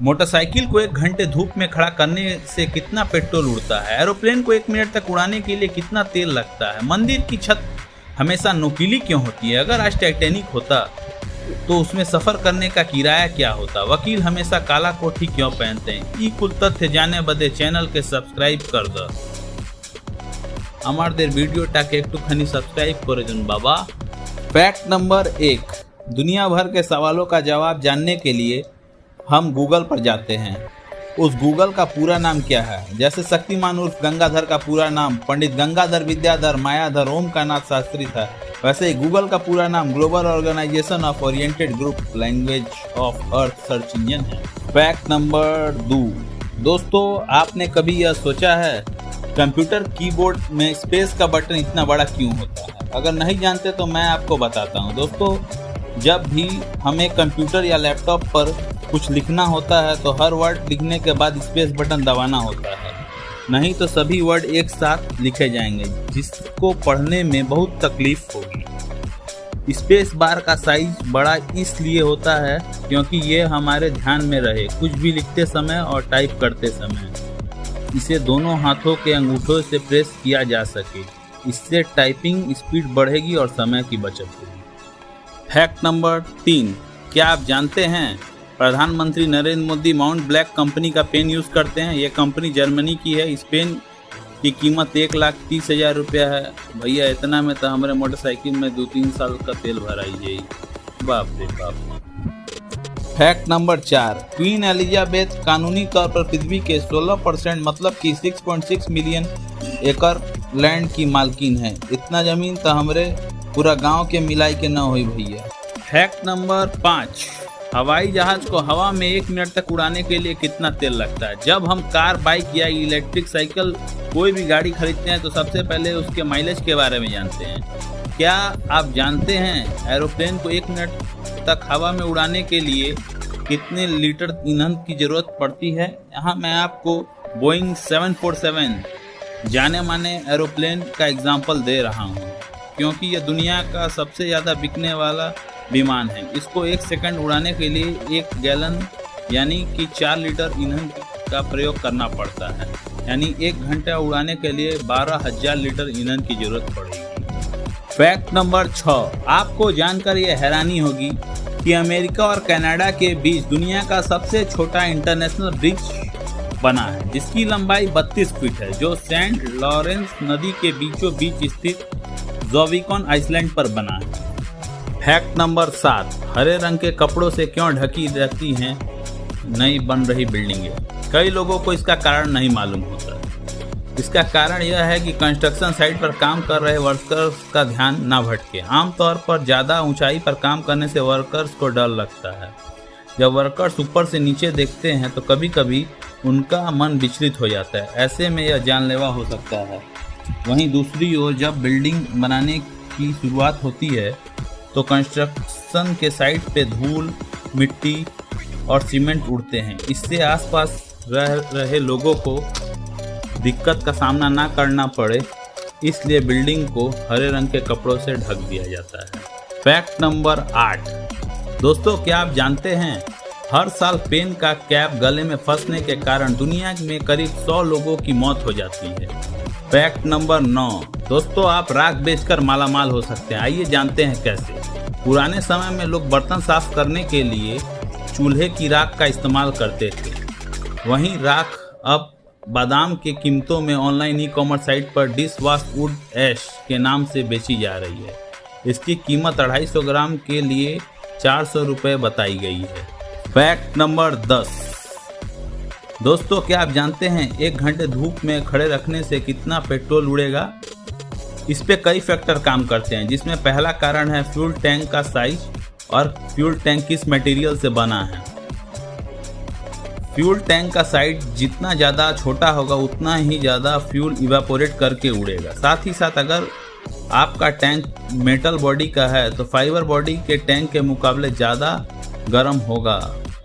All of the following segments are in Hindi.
मोटरसाइकिल को 1 घंटे धूप में खड़ा करने से कितना पेट्रोल उड़ता है? एरोप्लेन को 1 मिनट तक उड़ाने के लिए कितना तेल लगता है? मंदिर की छत हमेशा नुकीली क्यों होती है? अगर आज टाइटैनिक होता तो उसमें सफर करने का किराया क्या होता? वकील हमेशा काला कोठी क्यों पहनते हैं? ई कुल तथ्य जाने बदे चैनल के सब्सक्राइब कर दो। हमारे वीडियो टाके एक खनी सब्सक्राइब करे जन बाबा। फैक्ट नंबर 1, दुनिया भर के सवालों का जवाब जानने के लिए हम गूगल पर जाते हैं। उस गूगल का पूरा नाम क्या है? जैसे शक्तिमान उर्फ गंगाधर का पूरा नाम पंडित गंगाधर विद्याधर मायाधर ओमकारनाथ शास्त्री था, वैसे ही गूगल का पूरा नाम global organization of oriented group language of earth search engine है। फैक्ट नंबर 2, दोस्तों आपने कभी यह सोचा है कंप्यूटर कीबोर्ड में स्पेस का बटन इतना बड़ा क्यों होता है? अगर नहीं जानते तो मैं आपको बताता हूँ। दोस्तों, जब भी हमें कंप्यूटर या लैपटॉप पर कुछ लिखना होता है तो हर वर्ड लिखने के बाद स्पेस बटन दबाना होता है, नहीं तो सभी वर्ड एक साथ लिखे जाएंगे जिसको पढ़ने में बहुत तकलीफ होगी। स्पेस बार का साइज बड़ा इसलिए होता है क्योंकि ये हमारे ध्यान में रहे कुछ भी लिखते समय और टाइप करते समय। इसे दोनों हाथों के अंगूठों से प्रेस किया जा सके, इससे टाइपिंग स्पीड बढ़ेगी और समय की बचत होगी। फैक्ट नंबर 3, क्या आप जानते हैं प्रधानमंत्री Narendra Modi mount black company का पेन यूज़ करते हैं? ये कंपनी जर्मनी की है। इस पेन की कीमत 1,30,000 रुपया है। भैया इतना में तो हमारे मोटरसाइकिल में 2-3 साल का तेल भराई जाए। बाप रे बाप। फैक्ट नंबर 4, क्वीन एलिजाबेथ कानूनी तौर पर पृथ्वी के 16% मतलब कि 6.6 मिलियन एकड़ लैंड की मालकिन है। इतना जमीन तो हमारे पूरा गांव के मिलाई के न हुई भैया। फैक्ट नंबर 5, हवाई जहाज को हवा में 1 मिनट तक उड़ाने के लिए कितना तेल लगता है? जब हम कार, बाइक या इलेक्ट्रिक साइकिल कोई भी गाड़ी खरीदते हैं तो सबसे पहले उसके माइलेज के बारे में जानते हैं। क्या आप जानते हैं एरोप्लेन को 1 मिनट तक हवा में उड़ाने के लिए कितने लीटर ईंधन की जरूरत पड़ती है? यहाँ मैं आपको बोइंग 747 जाने माने एरोप्लेन का एग्जाम्पल दे रहा हूँ क्योंकि यह दुनिया का सबसे ज़्यादा बिकने वाला विमान है। इसको 1 सेकंड उड़ाने के लिए 1 गैलन यानी कि 4 लीटर ईंधन का प्रयोग करना पड़ता है, यानी 1 घंटा उड़ाने के लिए 12,000 लीटर ईंधन की जरूरत पड़ेगी। फैक्ट नंबर 6, आपको जानकर यह हैरानी होगी कि अमेरिका और कनाडा के बीच दुनिया का सबसे छोटा इंटरनेशनल ब्रिज बना है जिसकी लंबाई 32 फीट है, जो सेंट लॉरेंस नदी के बीचों बीच स्थित ज़ोविकॉन आइसलैंड पर बना है। फैक्ट नंबर 7, हरे रंग के कपड़ों से क्यों ढकी रहती हैं नई बन रही बिल्डिंगें? कई लोगों को इसका कारण नहीं मालूम होता। इसका कारण यह है कि कंस्ट्रक्शन साइट पर काम कर रहे वर्कर्स का ध्यान ना भटके। आमतौर पर ज़्यादा ऊंचाई पर काम करने से वर्कर्स को डर लगता है। जब वर्कर्स ऊपर से नीचे देखते हैं तो कभी कभी उनका मन विचलित हो जाता है, ऐसे में यह जानलेवा हो सकता है। वहीं दूसरी ओर जब बिल्डिंग बनाने की शुरुआत होती है तो कंस्ट्रक्शन के साइट पे धूल, मिट्टी और सीमेंट उड़ते हैं। इससे आसपास रह रहे लोगों को दिक्कत का सामना ना करना पड़े, इसलिए बिल्डिंग को हरे रंग के कपड़ों से ढक दिया जाता है। फैक्ट नंबर 8, दोस्तों क्या आप जानते हैं हर साल पेन का कैप गले में फंसने के कारण दुनिया में करीब 100 लोगों की मौत हो जाती है। फैक्ट नंबर 9, दोस्तों आप राख बेचकर मालामाल हो सकते हैं। आइए जानते हैं कैसे। पुराने समय में लोग बर्तन साफ करने के लिए चूल्हे की राख का इस्तेमाल करते थे। वहीं राख अब बादाम के कीमतों में ऑनलाइन ई-कॉमर्स साइट पर डिश वॉश वुड ऐश के नाम से बेची जा रही है। इसकी कीमत 250 ग्राम के लिए 400 रुपये बताई गई है। फैक्ट नंबर 10, दोस्तों क्या आप जानते हैं 1 घंटे धूप में खड़े रखने से कितना पेट्रोल उड़ेगा? इस पे कई फैक्टर काम करते हैं, जिसमें पहला कारण है फ्यूल टैंक का साइज और फ्यूल टैंक किस मटेरियल से बना है। फ्यूल टैंक का साइज जितना ज़्यादा छोटा होगा उतना ही ज़्यादा फ्यूल इवेपोरेट करके उड़ेगा। साथ ही साथ अगर आपका टैंक मेटल बॉडी का है तो फाइबर बॉडी के टैंक के मुकाबले ज़्यादा गर्म होगा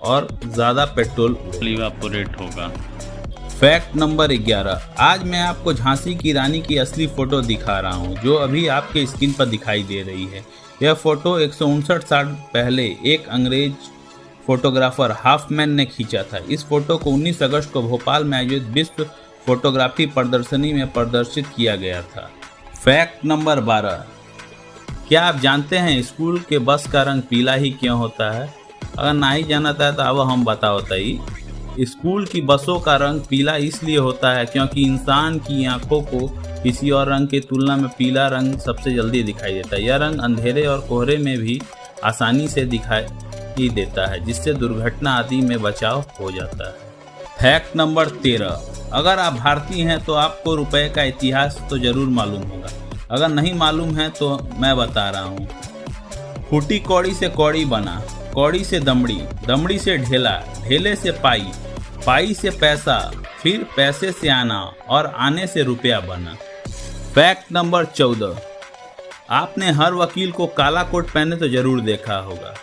और ज़्यादा पेट्रोल इवेपोरेट होगा। फैक्ट नंबर 11, आज मैं आपको झांसी की रानी की असली फ़ोटो दिखा रहा हूँ जो अभी आपके स्क्रीन पर दिखाई दे रही है। यह फ़ोटो 159 साल पहले एक अंग्रेज फोटोग्राफर हाफमैन ने खींचा था। इस फोटो को 19 अगस्त को भोपाल में आयोजित विश्व फोटोग्राफी प्रदर्शनी में प्रदर्शित किया गया था। फैक्ट नंबर 12, क्या आप जानते हैं स्कूल के बस का रंग पीला ही क्यों होता है? अगर नहीं जानता है तो अब हम बताओ ही। स्कूल की बसों का रंग पीला इसलिए होता है क्योंकि इंसान की आंखों को किसी और रंग की तुलना में पीला रंग सबसे जल्दी दिखाई देता है। यह रंग अंधेरे और कोहरे में भी आसानी से दिखाई देता है, जिससे दुर्घटना आदि में बचाव हो जाता है। फैक्ट नंबर 13, अगर आप भारतीय हैं तो आपको रुपए का इतिहास तो जरूर मालूम होगा। अगर नहीं मालूम है तो मैं बता रहा हूँ। फूटी कौड़ी से कौड़ी बना, कौड़ी से दमड़ी, दमड़ी से ढेला, ढेले से पाई, पाई से पैसा, फिर पैसे से आना और आने से रुपया बना। फैक्ट नंबर 14, आपने हर वकील को काला कोट पहने तो जरूर देखा होगा,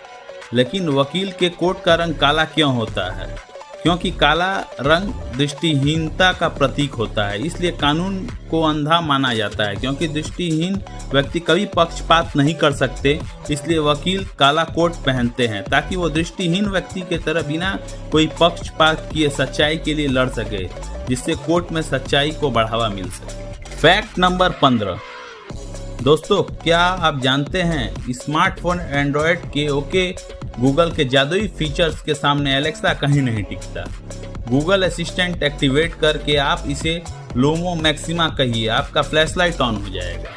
लेकिन वकील के कोट का रंग काला क्यों होता है? क्योंकि काला रंग दृष्टिहीनता का प्रतीक होता है, इसलिए कानून को अंधा माना जाता है। क्योंकि दृष्टिहीन व्यक्ति कभी पक्षपात नहीं कर सकते, इसलिए वकील काला कोट पहनते हैं ताकि वो दृष्टिहीन व्यक्ति के तरह बिना कोई पक्षपात किए सच्चाई के लिए लड़ सके, जिससे कोर्ट में सच्चाई को बढ़ावा मिल सके। फैक्ट नंबर 15, दोस्तों क्या आप जानते हैं स्मार्टफोन एंड्रॉयड के ओके गूगल के जादुई फीचर्स के सामने एलेक्सा कहीं नहीं टिकता। गूगल असिस्टेंट एक्टिवेट करके आप इसे लोमो मैक्सिमा कहिए, आपका फ्लैशलाइट ऑन हो जाएगा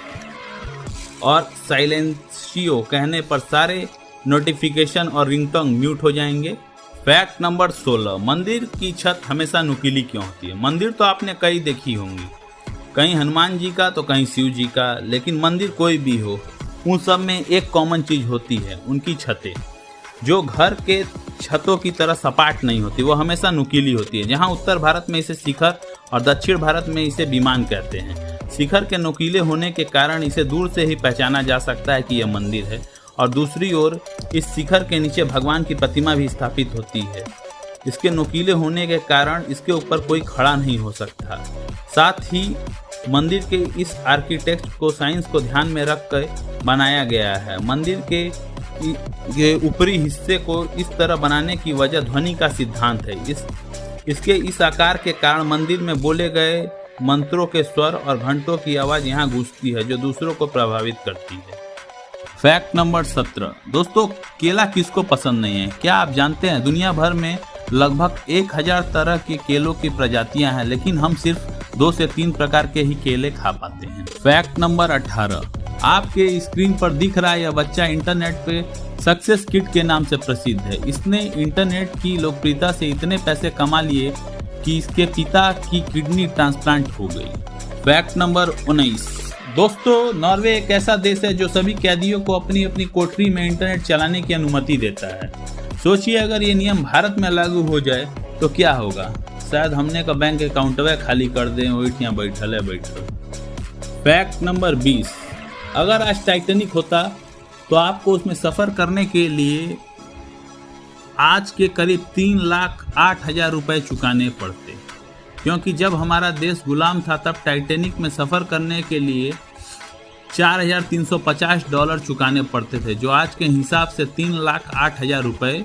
और साइलेंसियो कहने पर सारे नोटिफिकेशन और रिंगटोन म्यूट हो जाएंगे। फैक्ट नंबर 16, मंदिर की छत हमेशा नुकीली क्यों होती है? मंदिर तो आपने कई देखी होंगी, कहीं हनुमान जी का तो कहीं शिव जी का, लेकिन मंदिर कोई भी हो उन सब में एक कॉमन चीज होती है, उनकी छतें, जो घर के छतों की तरह सपाट नहीं होती, वो हमेशा नुकीली होती है। जहां उत्तर भारत में इसे शिखर और दक्षिण भारत में इसे विमान कहते हैं। शिखर के नुकीले होने के कारण इसे दूर से ही पहचाना जा सकता है कि यह मंदिर है, और दूसरी ओर इस शिखर के नीचे भगवान की प्रतिमा भी स्थापित होती है। इसके नुकीले होने के कारण इसके ऊपर कोई खड़ा नहीं हो सकता। साथ ही मंदिर के इस आर्किटेक्ट को साइंस को ध्यान में रख कर बनाया गया है। मंदिर के ऊपरी हिस्से को इस तरह बनाने की वजह ध्वनि का सिद्धांत है। इसके इस आकार के कारण मंदिर में बोले गए मंत्रों के स्वर और घंटों की आवाज यहाँ गूंजती है, जो दूसरों को प्रभावित करती है। फैक्ट नंबर 17, दोस्तों केला किसको पसंद नहीं है? क्या आप जानते हैं दुनिया भर में लगभग 1000 तरह के केलों की प्रजातियां हैं, लेकिन हम सिर्फ 2 से 3 प्रकार के ही केले खा पाते हैं। फैक्ट नंबर 18, आपके स्क्रीन पर दिख रहा है यह बच्चा इंटरनेट पे सक्सेस किड के नाम से प्रसिद्ध है। इसने इंटरनेट की लोकप्रियता से इतने पैसे कमा लिए कि इसके पिता की किडनी ट्रांसप्लांट हो गई। फैक्ट नंबर 19, दोस्तों नॉर्वे एक ऐसा देश है जो सभी कैदियों को अपनी अपनी कोठरी में इंटरनेट चलाने की अनुमति देता है। सोचिए अगर ये नियम भारत में लागू हो जाए तो क्या होगा? शायद हमने का बैंक अकाउंट खाली कर दें, वही बैठल है बैठल। फैक्ट नंबर 20, अगर आज टाइटैनिक होता तो आपको उसमें सफ़र करने के लिए आज के करीब 3,08,000 रुपए चुकाने पड़ते, क्योंकि जब हमारा देश गुलाम था तब टाइटैनिक में सफ़र करने के लिए $4,350 चुकाने पड़ते थे, जो आज के हिसाब से 3,08,000 रुपए